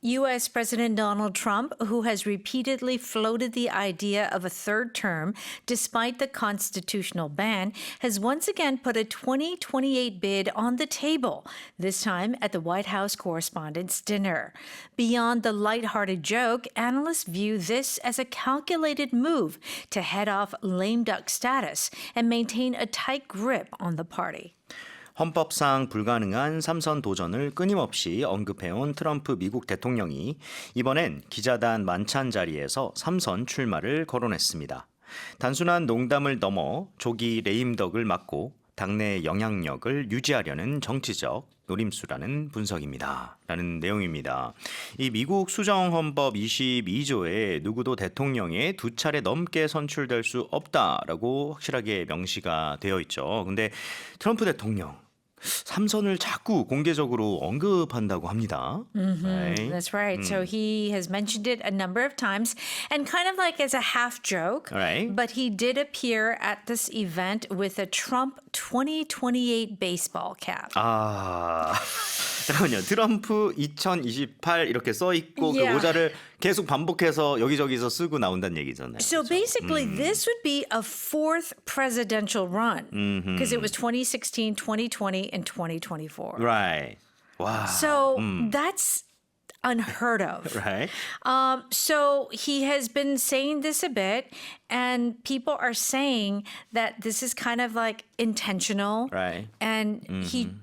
U.S. President Donald Trump, who has repeatedly floated the idea of a third term despite the constitutional ban, has once again put a 2028 bid on the table, this time at the White House Correspondents' Dinner. Beyond the lighthearted joke, analysts view this as a calculated move to head off lame duck status and maintain a tight grip on the party. 헌법상 불가능한 삼선 도전을 끊임없이 언급해온 트럼프 미국 대통령이 이번엔 기자단 만찬 자리에서 삼선 출마를 거론했습니다. 단순한 농담을 넘어 조기 레임덕을 막고 당내 영향력을 유지하려는 정치적 노림수라는 분석입니다. 라는 내용입니다. 이 미국 수정헌법 22조에 누구도 대통령에 두 차례 넘게 선출될 수 없다라고 확실하게 명시가 되어 있죠. 근데 트럼프 대통령 삼선을 자꾸 공개적으로 언급한다고 합니다. Right. That's right. So he has mentioned it a number of times and kind of like as a half joke. Right. But he did appear at this event with a Trump 2028 baseball cap. 잠깐만요. 트럼프 2028 이렇게 써 있고 Yeah. 그 모자를 계속 반복해서 여기저기서 쓰고 나온다는 얘기잖아요. So basically, this would be a fourth presidential run because it was 2016, 2020, and 2024. Right. 와. So that's unheard of. Right. So he has been saying this a bit, and people are saying that this is kind of like intentional. Right. And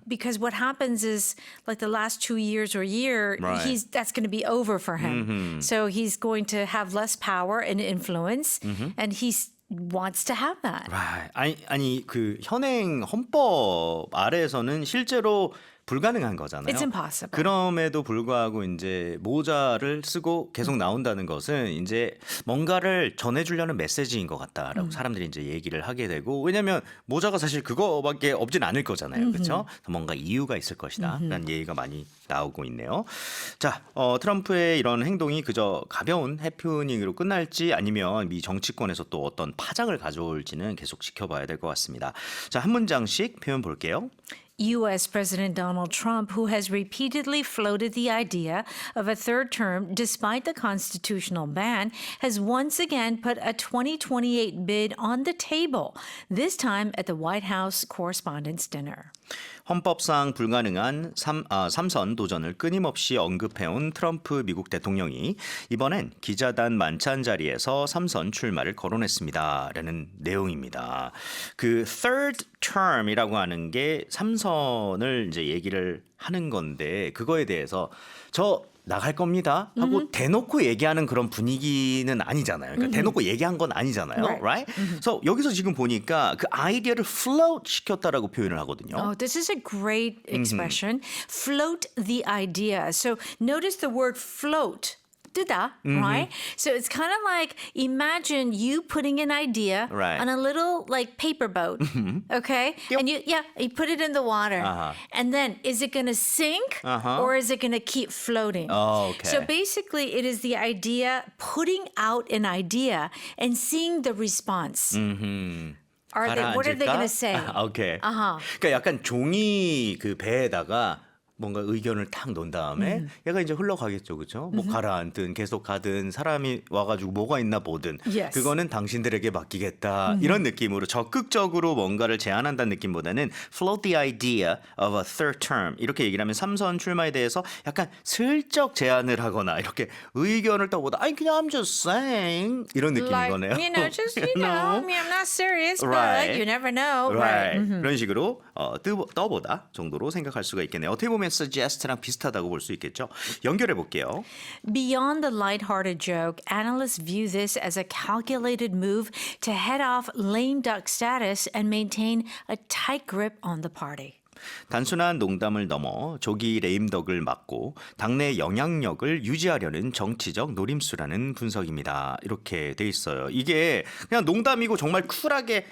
because what happens is like the last 2 years or year, Right. that's going to be over for him. So he's going to have less power and influence, and he wants to have that. 아니 그 현행 헌법 아래에서는 실제로 불가능한 거잖아요. It's impossible. 그럼에도 불구하고 이제 모자를 쓰고 계속 나온다는 것은 이제 뭔가를 전해주려는 메시지인 것 같다라고 사람들이 이제 얘기를 하게 되고 왜냐하면 모자가 사실 그거밖에 없진 않을 거잖아요, 그렇죠? 뭔가 이유가 있을 것이다라는 얘기가 많이 나오고 있네요. 자, 트럼프의 이런 행동이 그저 가벼운 해프닝으로 끝날지 아니면 미 정치권에서 또 어떤 파장을 가져올지는 계속 지켜봐야 될 것 같습니다. 자, 한 문장씩 표현 볼게요. U.S. President Donald Trump, who has repeatedly floated the idea of a third term despite the constitutional ban, has once again put a 2028 bid on the table, this time at the White House Correspondents' Dinner. 헌법상 불가능한 삼선 도전을 끊임없이 언급해온 트럼프 미국 대통령이 이번엔 기자단 만찬 자리에서 삼선 출마를 거론했습니다. 라는 내용입니다. 그 third term이라고 하는 게 삼선을 이제 얘기를 하는 건데 그거에 대해서 저 나갈 겁니다 하고 대놓고 얘기하는 그런 분위기는 아니잖아요. 그러니까 대놓고 얘기한 건 아니잖아요. Right? 그래서 여기서 지금 보니까 그 아이디어를 float 시켰다라고 표현을 하거든요. Oh, this is a great expression. Float the idea. So notice the word float. 뜨다, right? So it's kind of like imagine you putting an idea Right. on a little like paper boat, okay? And you put it in the water. And then is it going to sink or is it going to keep floating? Oh, okay. So basically it is the idea putting out an idea and seeing the response. What are they going to say? 오케이. 그러니까 약간 종이 그 배에다가 뭔가 의견을 탁 놓은 다음에 얘가 이제 흘러가겠죠, 그렇죠? 뭐 가라앉든 계속 가든 사람이 와가지고 뭐가 있나 보든 Yes. 그거는 당신들에게 맡기겠다 이런 느낌으로 적극적으로 뭔가를 제안한다는 느낌보다는 float the idea of a third term 이렇게 얘기를 하면 삼선 출마에 대해서 약간 슬쩍 제안을 하거나 이렇게 의견을 떠보다 아니 그냥 I'm just saying 이런 느낌인 Like, 거네요. just, I mean, I'm not serious, Right. but you never know. Right. 그런 식으로 떠보다 정도로 생각할 수가 있겠네요. 어떻게 보면 suggest랑 비슷하다고 볼 수 있겠죠. 연결해 볼게요. Beyond the lighthearted joke, analysts view this as a calculated move to head off lame duck status and maintain a tight grip on the party. 단순한 농담을 넘어 조기 레임덕을 막고 당내 영향력을 유지하려는 정치적 노림수라는 분석입니다. 이렇게 돼 있어요. 이게 그냥 농담이고 정말 쿨하게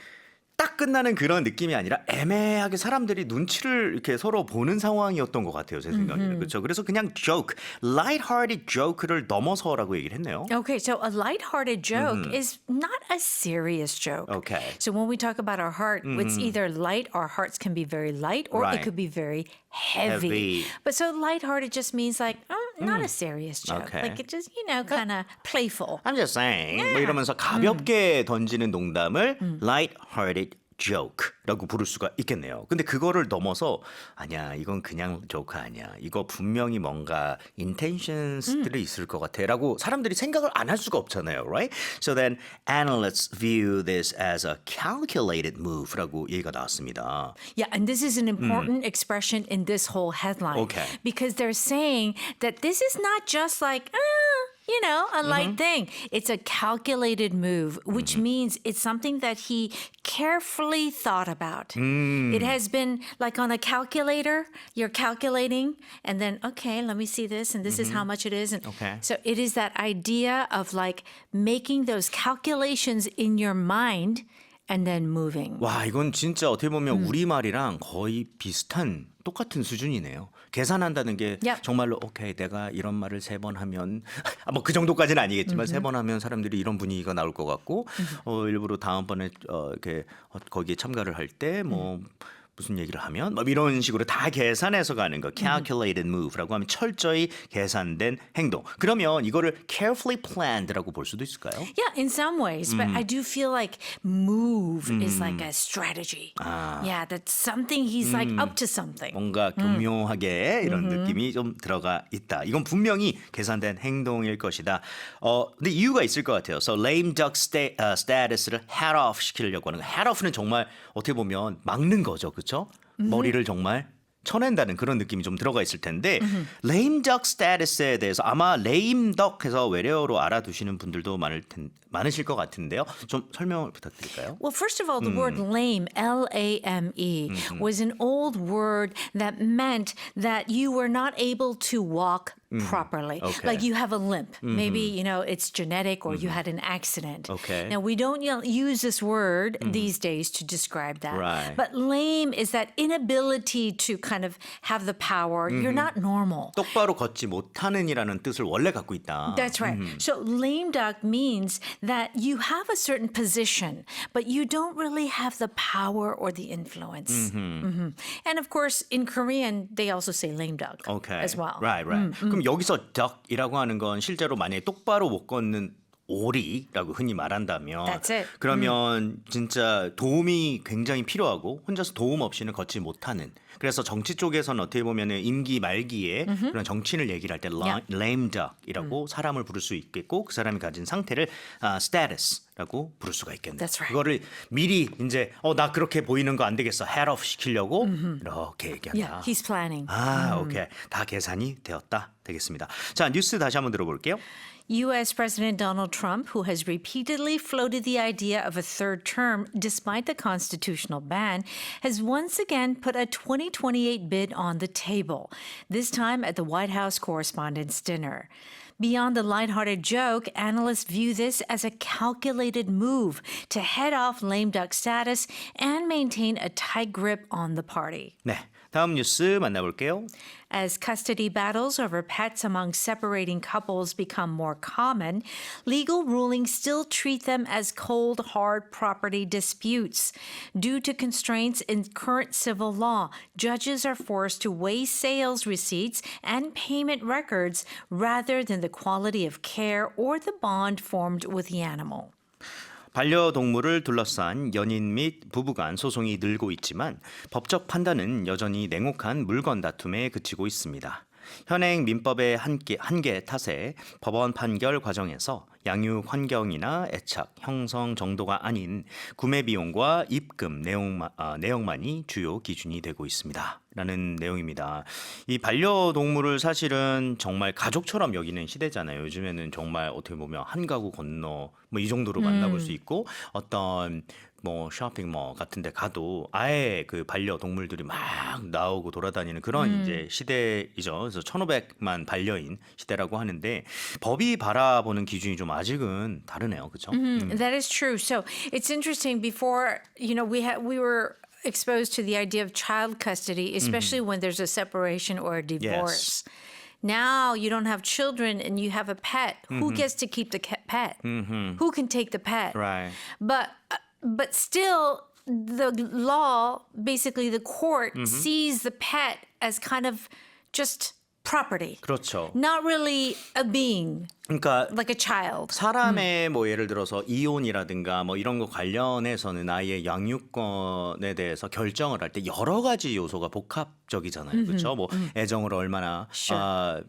딱 끝나는 그런 느낌이 아니라 애매하게 사람들이 눈치를 이렇게 서로 보는 상황이었던 것 같아요. 제 생각에는. 그렇죠. 그래서 그냥 joke, light-hearted joke를 넘어서라고 얘기를 했네요. Okay, so a lighthearted joke is not a serious joke. Okay. So when we talk about our heart, it's either light, our hearts can be very light, or Right. it could be very heavy. Heavy. But so lighthearted just means like, not a serious joke. Okay. Like it just, kind of playful. I'm just saying. 뭐 이러면서 가볍게 던지는 농담을 light-hearted joke라고 부를 수가 있겠네요. 근데 그거를 넘어서 아니야, 이건 그냥 조크 아니야. 이거 분명히 뭔가 intentions들이 있을 것 같아라고 사람들이 생각을 안 할 수가 없잖아요, right? So then analysts view this as a calculated move라고 얘기가 나왔습니다. Yeah, and this is an important expression in this whole headline. Okay. Because they're saying that this is not just like, a light thing. It's a calculated move, which means it's something that he carefully thought about. It has been like on a calculator, you're calculating, and then, okay, let me see this, and this is how much it is. And Okay. so it is that idea of like making those calculations in your mind and then moving. 와, 이건 진짜 어떻게 보면 우리말이랑 거의 비슷한 똑같은 수준이네요. 계산한다는 게 Yep. 정말로 오케이, 내가 이런 말을 3번 하면 뭐 그 정도까지는 아니겠지만 3번 하면 사람들이 이런 분위기가 나올 것 같고 일부러 다음번에 이렇게 거기에 참가를 할 때 뭐 무슨 얘기를 하면 뭐 이런 식으로 다 계산해서 가는 거 calculated move라고 하면 철저히 계산된 행동. 그러면 이거를 carefully planned라고 볼 수도 있을까요? Yeah, in some ways, but I do feel like move is like a strategy. Yeah, that's something he's like up to something. 뭔가 교묘하게 이런 느낌이 좀 들어가 있다. 이건 분명히 계산된 행동일 것이다. 근데 이유가 있을 것 같아요. So lame duck status를 head off 시키려고 하는 거. head off는 정말 어떻게 보면 막는 거죠, 그렇죠? 머리를 정말 쳐낸다는 그런 느낌이 좀 들어가 있을 텐데 lame duck status에 대해서 아마 lame duck 해서 외래어로 알아두시는 분들도 많으실 것 같은데요. 좀 설명을 부탁드릴까요? Well, first of all, the word lame, L-A-M-E, was an old word that meant that you were not able to walk properly. Okay. Like you have a limp. Maybe, it's genetic or you had an accident. Okay. Now, we don't use this word these days to describe that. Right. But lame is that inability to kind of have the power. You're not normal. 똑바로 걷지 못하는이라는 뜻을 원래 갖고 있다. That's right. So lame duck means that you have a certain position, but you don't really have the power or the influence. And of course, in Korean, they also say lame duck Okay. as well. Right, right. 그럼 여기서 duck이라고 하는 건 실제로 만약에 똑바로 못 걷는 오리라고 흔히 말한다면 That's it. 그러면 진짜 도움이 굉장히 필요하고 혼자서 도움 없이는 걷지 못하는 그래서 정치 쪽에서는 어떻게 보면 임기 말기에 그런 정치인을 얘기를 할 때 lame duck이라고 사람을 부를 수 있겠고 그 사람이 가진 상태를 status라고 부를 수가 있겠네요. That's right. 그거를 미리 이제 나 그렇게 보이는 거 안 되겠어. head off 시키려고 이렇게 얘기한다. Yeah, he's planning. 오케이. 다 계산이 되었다. 되겠습니다. 자, 뉴스 다시 한번 들어볼게요. U.S. President Donald Trump, who has repeatedly floated the idea of a third term despite the constitutional ban, has once again put a 2028 bid on the table, this time at the White House Correspondents' Dinner. Beyond the lighthearted joke, analysts view this as a calculated move to head off lame duck status and maintain a tight grip on the party. 네, 다음 뉴스 만나볼게요. As custody battles over pets among separating couples become more common, legal rulings still treat them as cold, hard property disputes. Due to constraints in current civil law, judges are forced to weigh sales receipts and payment records rather than the quality of care or the bond formed with the animal. 반려동물을 둘러싼 연인 및 부부 간 소송이 늘고 있지만 법적 판단은 여전히 냉혹한 물건 다툼에 그치고 있습니다. 현행 민법의 한계 탓에 법원 판결 과정에서 양육 환경이나 애착, 형성 정도가 아닌 구매 비용과 입금 내용만이 주요 기준이 되고 있습니다. 라는 내용입니다. 이 반려동물을 사실은 정말 가족처럼 여기는 시대잖아요. 요즘에는 정말 어떻게 보면 한 가구 건너 뭐 이 정도로 만나볼 수 있고 어떤 뭐 쇼핑몰 같은 데 가도 아예 그 반려동물들이 막 나오고 돌아다니는 그런 이제 시대이죠. 그래서 1500만 반려인 시대라고 하는데 법이 바라보는 기준이 좀 아직은 다르네요. 그렇죠? That is true. So it's interesting. Before, we were exposed to the idea of child custody, especially when there's a separation or a divorce. Now you don't have children and you have a pet. Who gets to keep the pet? Who can take the pet? Right. But still, the law, basically the court, sees the pet as kind of just property. 그렇죠. Not really a being, 그러니까 like a child. 사람의 뭐 예를 들어서 이혼이라든가 뭐 이런 거 관련해서는 아이의 양육권에 대해서 결정을 할 때 여러 가지 요소가 복합적이잖아요. 그렇죠? 뭐 애정을 얼마나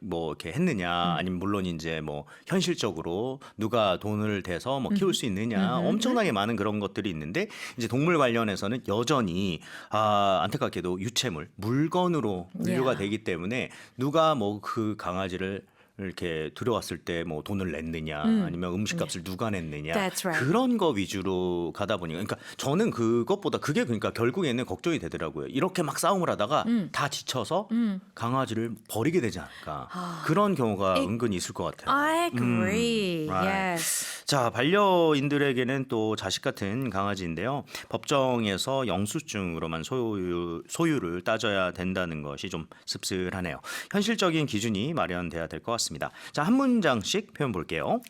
뭐 이렇게 했느냐 아니면 물론 이제 뭐 현실적으로 누가 돈을 대서 뭐 키울 수 있느냐 엄청나게 많은 그런 것들이 있는데 이제 동물 관련해서는 여전히 안타깝게도 유체물, 물건으로 분류가 Yeah. 되기 때문에 누가 뭐 그 강아지를 이렇게 들여왔을 때 뭐 돈을 냈느냐 아니면 음식값을 누가 냈느냐 That's right. 그런 거 위주로 가다 보니까 그러니까 저는 그것보다 그게 그러니까 결국에는 걱정이 되더라고요. 이렇게 막 싸움을 하다가 다 지쳐서 강아지를 버리게 되지 않을까 그런 경우가 은근히 있을 것 같아요. I agree. right. Yes. 자, 반려인들에게는 또 자식 같은 강아지인데요. 법정에서 영수증으로만 소유를 따져야 된다는 것이 좀 씁쓸하네요. 현실적인 기준이 마련돼야 될 것 같습니다. 자, 한 문장씩 표현 볼게요.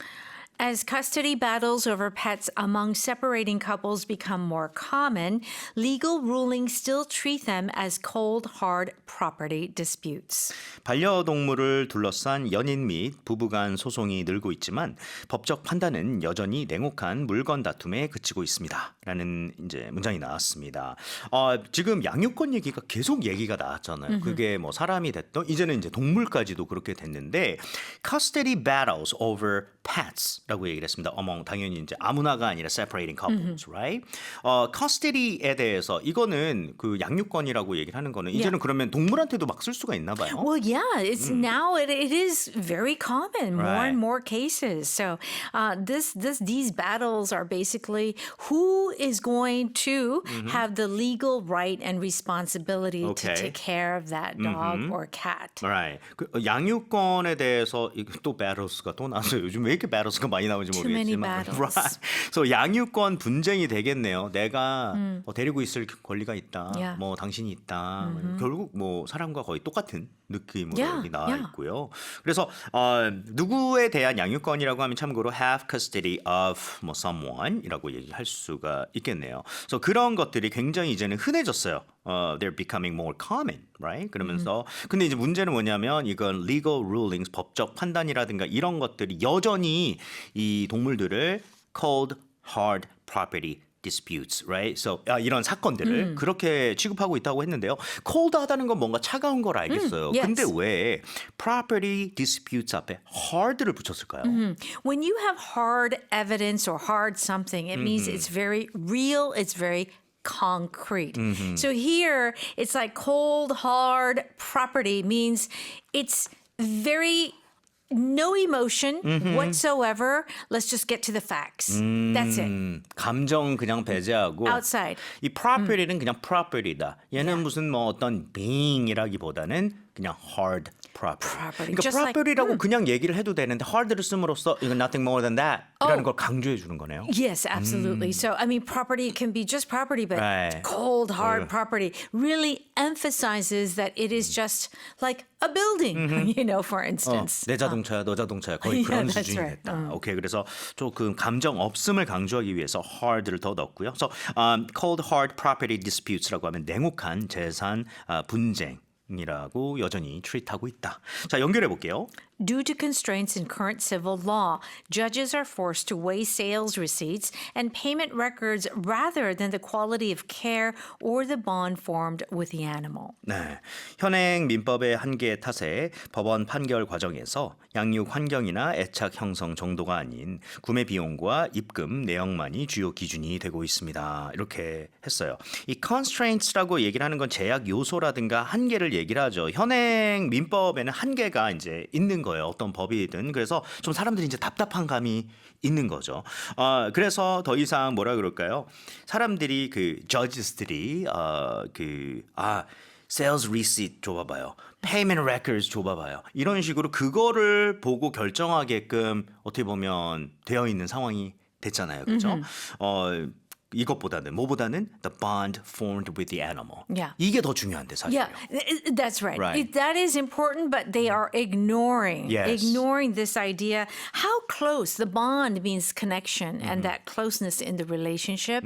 As custody battles over pets among separating couples become more common, legal rulings still treat them as cold, hard property disputes. 반려동물을 둘러싼 연인 및 부부 간 소송이 늘고 있지만 법적 판단은 여전히 냉혹한 물건 다툼에 그치고 있습니다. 라는 이제 문장이 나왔습니다. 지금 양육권 얘기가 계속 얘기가 나왔잖아요. 그게 뭐 사람이 됐던 이제는 이제 동물까지도 그렇게 됐는데 custody battles over pets라고 얘기를 했습니다. 당연히 이제 아무나가 아니라 separating couples, right? custody에 대해서 이거는 그 양육권이라고 얘기를 하는 거는 이제는 그러면 동물한테도 막 쓸 수가 있나 봐요. Well, yeah, it's now it is very common, more Right. and more cases. So these battles are basically who is going to have the legal right and responsibility Okay. to take care of that dog or cat. Right. 그 양육권에 대해서 또 battles가 또 나왔어요. 요즘 왜 이렇게 battles가 많이 나오는지 Too many 모르겠지만. battles. Right. So 양육권 분쟁이 되겠네요. 내가 데리고 있을 권리가 있다. Yeah. 뭐 당신이 있다. 결국 뭐 사람과 거의 똑같은 느낌으로 Yeah, 여기 나와 yeah. 있고요. 그래서 누구에 대한 양육권이라고 하면 참고로 have custody of 뭐 someone이라고 얘기할 수가 있겠네요. 그래서 그런 것들이 굉장히 이제는 흔해졌어요. They're becoming more common, right? 그러면서 근데 이제 문제는 뭐냐면 이건 legal rulings 법적 판단이라든가 이런 것들이 여전히 이 동물들을 cold hard property disputes, right? So 이런 사건들을 그렇게 취급하고 있다고 했는데요. cold하다는 건 뭔가 차가운 걸 알겠어요. yes. 근데 왜 property disputes 앞에 hard를 붙였을까요? When you have hard evidence or hard something, it means it's very real, it's very concrete. So here it's like cold, hard property means it's very no emotion whatsoever. Let's just get to the facts. That's it. 감정 그냥 배제하고 Outside. 이 property는 그냥 property다. 얘는 무슨 뭐 어떤 being이라기보다는 그냥 hard property. 그러니까 Just like- property라고 그냥 얘기를 해도 되는데 hard를 씀으로써 이건 nothing more than that이라는 걸 강조해 주는 거네요. Yes, absolutely. So, I mean, property can be just property, but Right. cold, hard property really emphasizes that it is just like a building, you know, for instance. 내 자동차야, 너 자동차야 거의 그런 Yeah, that's 수준이 right. 됐다. 오케이, 그래서 조금 감정 없음을 강조하기 위해서 hard를 더 넣었고요. 그래서 cold hard property disputes라고 하면 냉혹한 재산 분쟁이라고 여전히 트리트하고 있다. 자, 연결해 볼게요. Due to constraints in current civil law, judges are forced to weigh sales receipts and payment records rather than the quality of care or the bond formed with the animal. 네, 현행 민법의 한계 탓에 법원 판결 과정에서 양육 환경이나 애착 형성 정도가 아닌 구매 비용과 입금 내역만이 주요 기준이 되고 있습니다. 이렇게 했어요. 이 constraints라고 얘기를 하는 건 제약 요소라든가 한계를 얘기를 하죠. 현행 민법에는 한계가 이제 있는 거예요. 어떤 법이든. 그래서 좀 사람들이 이제 답답한 감이 있는 거죠. 그래서 더 이상 뭐라 그럴까요? 사람들이 그 judges들이 sales receipt 줘봐봐요. payment records 줘봐봐요. 이런 식으로 그거를 보고 결정하게끔 어떻게 보면 되어 있는 상황이 됐잖아요. 그렇죠? 이것보다는 뭐보다는 the bond formed with the animal. Yeah. 이게 더 중요한데 사실요. Yeah, that's right. Right. That is important, but they are ignoring Yes. this idea. How close the bond means connection and that closeness in the relationship.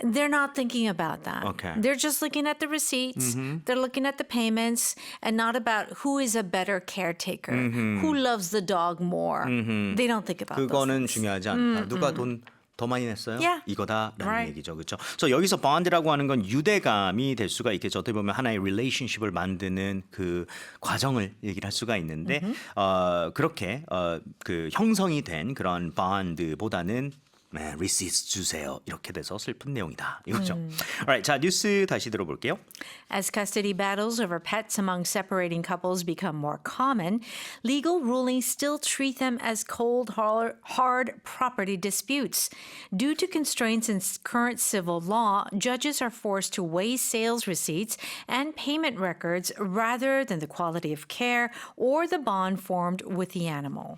They're not thinking about that. Okay. They're just looking at the receipts. They're looking at the payments, and not about who is a better caretaker, who loves the dog more. They don't think about those 그거는 things. 중요하지 않다. 누가 돈 더 많이 냈어요? Yeah. 이거다라는 Right. 얘기죠. 그렇죠? 그래서 여기서 bond라고 하는 건 유대감이 될 수가 있겠죠. 어떻게 보면 하나의 relationship을 만드는 그 과정을 얘기를 할 수가 있는데 그렇게 그 형성이 된 그런 bond보다는 receipts 주세요. 이렇게 돼서 슬픈 내용이다. 이거죠. Alright, 자 뉴스 다시 들어볼게요. As custody battles over pets among separating couples become more common, legal rulings still treat them as cold, hard property disputes. Due to constraints in current civil law, judges are forced to weigh sales receipts and payment records rather than the quality of care or the bond formed with the animal.